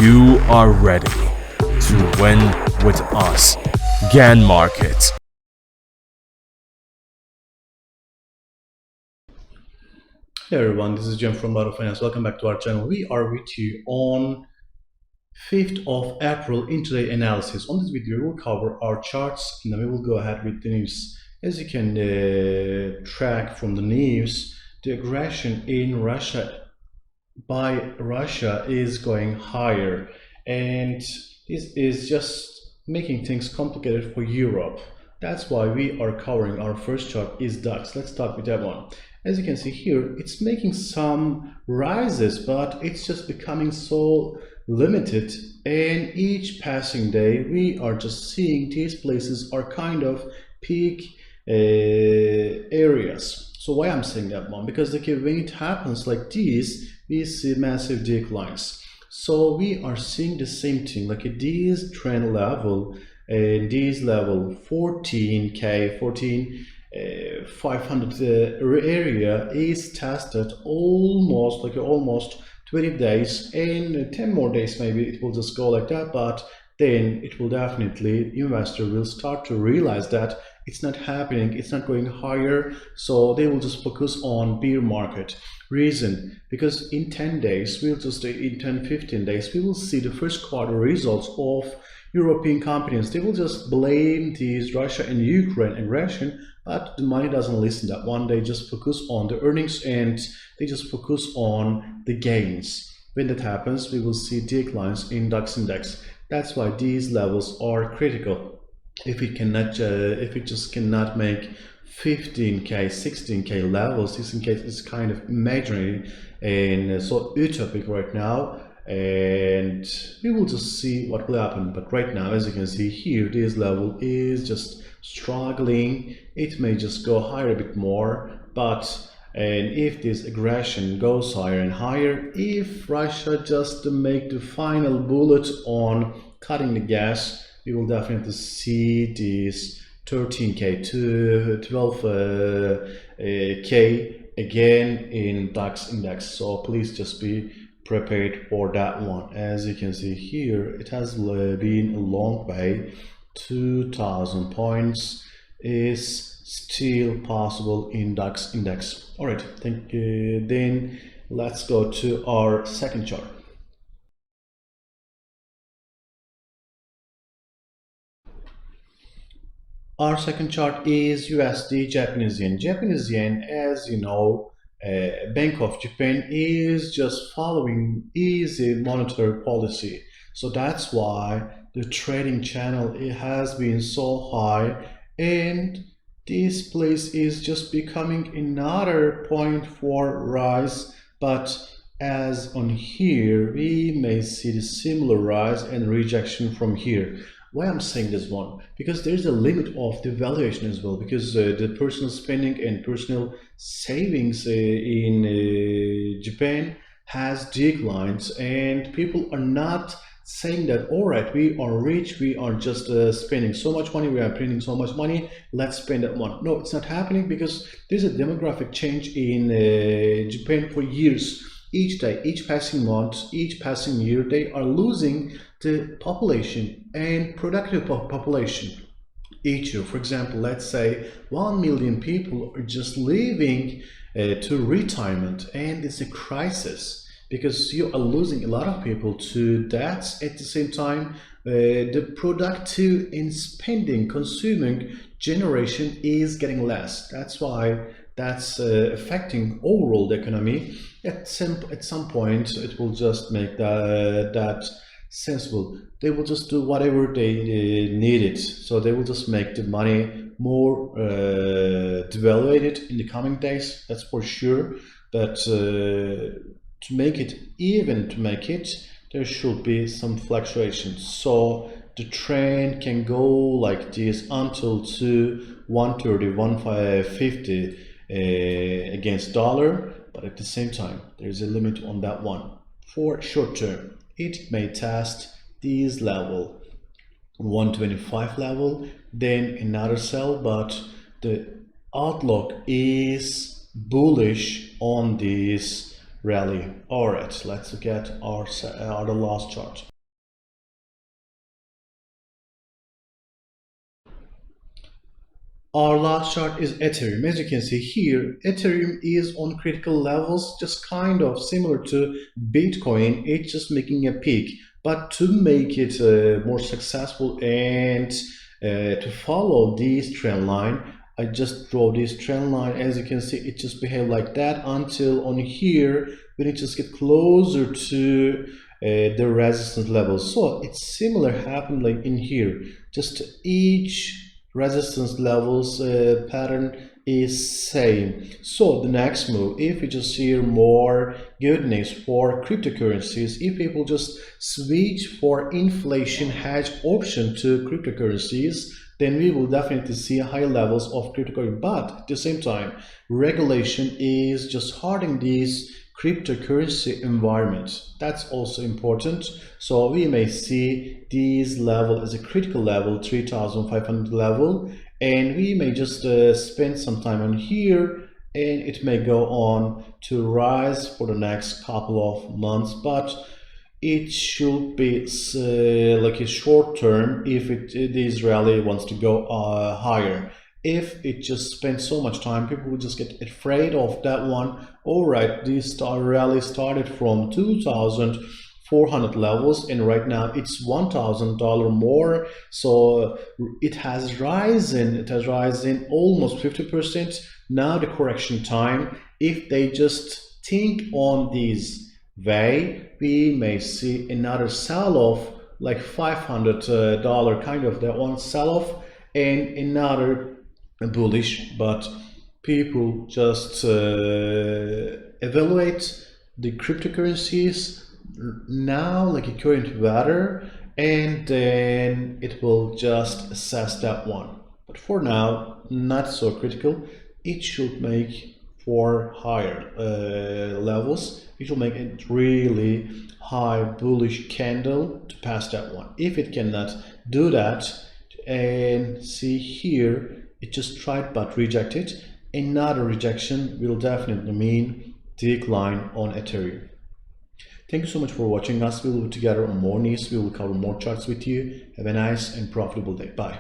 you are ready to win with us. GAN Markets. Hey everyone, this is Jim from Lotto Finance. Welcome back to our channel. We are with you on 5th of April intraday analysis. On this video, we will cover our charts and then we will go ahead with the news. As you can track from the news, the aggression in Russia by Russia is going higher, and this is just making things complicated for Europe. That's why we are covering our first chart is DAX. Let's start with that one. As you can see here, it's making some rises, but it's just becoming so limited, and each passing day we are just seeing these places are kind of peak areas. So why I'm saying that one? Because when it happens like this, we see massive declines. So we are seeing the same thing, like this trend level and this level 14k 500 area is tested almost 20 days, and 10 more days maybe it will just go like that, but then it will definitely, investor will start to realize that it's not happening, it's not going higher, so they will just focus on bear market. Reason, because in 10 days, in 10-15 days, we will see the first quarter results of European companies. They will just blame these Russia and Ukraine aggression, but the money doesn't listen to that one. They just focus on the earnings and they just focus on the gains. When that happens, we will see declines in DAX index. That's why these levels are critical. If it just cannot make 15k 16k levels, 16k is kind of imaginary and so utopic right now, and we will just see what will happen. But right now, as you can see here, this level is just struggling. It may just go higher a bit more, but and if this aggression goes higher and higher, if Russia just make the final bullet on cutting the gas, we will definitely see this 13k to 12k again in DAX index. So please just be prepared for that one. As you can see here, it has been a long way. 2000 points is still possible in DAX index. All right, thank you. Then let's go to our second chart. Our second chart is USD Japanese yen. Japanese yen, as you know, Bank of Japan is just following easy monetary policy. So that's why the trading channel, it has been so high, and this place is just becoming another point for rise. But as on here, we may see the similar rise and rejection from here. Why I'm saying this one? Because there's a limit of the valuation as well, because the personal spending and personal savings in Japan has declines, and people are not saying that, all right, we are rich, we are just spending so much money, we are printing so much money, let's spend that one. No, it's not happening, because there's a demographic change in Japan for years. Each day, each passing month, each passing year, they are losing the population and productive population each year. For example, let's say 1 million people are just leaving to retirement, and it's a crisis because you are losing a lot of people to that. At the same time, the productive and spending, consuming generation is getting less. That's why that's affecting overall the economy. At some point, it will just make that sensible. They will just do whatever they need it. So they will just make the money more devaluated in the coming days. That's for sure. But to make it, there should be some fluctuations. So the trend can go like this until to 130, 150 against dollar, but at the same time there's a limit on that one. For short term, it may test this level, 125 level, then another sell, but the outlook is bullish on this rally. All right, let's look at our the last chart. Our last chart is Ethereum. As you can see here, Ethereum is on critical levels, just kind of similar to Bitcoin. It's just making a peak. But to make it more successful and to follow this trend line, I just draw this trend line. As you can see, it just behave like that until on here, when it just get closer to the resistance level. So it's similar happened like in here. Just each resistance levels pattern is same. So the next move, if we just hear more goodness for cryptocurrencies, if people just switch for inflation hedge option to cryptocurrencies, then we will definitely see high levels of cryptocurrency. But at the same time, regulation is just hardening these cryptocurrency environment. That's also important. So we may see this level as a critical level, 3,500 level, and we may just spend some time on here, and it may go on to rise for the next couple of months, but it should be like a short term if this rally wants to go higher. If it just spends so much time, people will just get afraid of that one. All right, this rally started from 2,400 levels, and right now it's $1,000 more. So it has risen. It has risen almost 50%. Now the correction time. If they just think on this way, we may see another sell-off, like $500 kind of that one sell-off, and another bullish. But people just evaluate the cryptocurrencies now like a current value, and then it will just assess that one. But for now, not so critical. It should make for higher levels. It will make a really high bullish candle to pass that one. If it cannot do that, and see here, it just tried but rejected. Another rejection will definitely mean decline on Ethereum. Thank you so much for watching us. We will be together on more news. We will cover more charts with you. Have a nice and profitable day. Bye.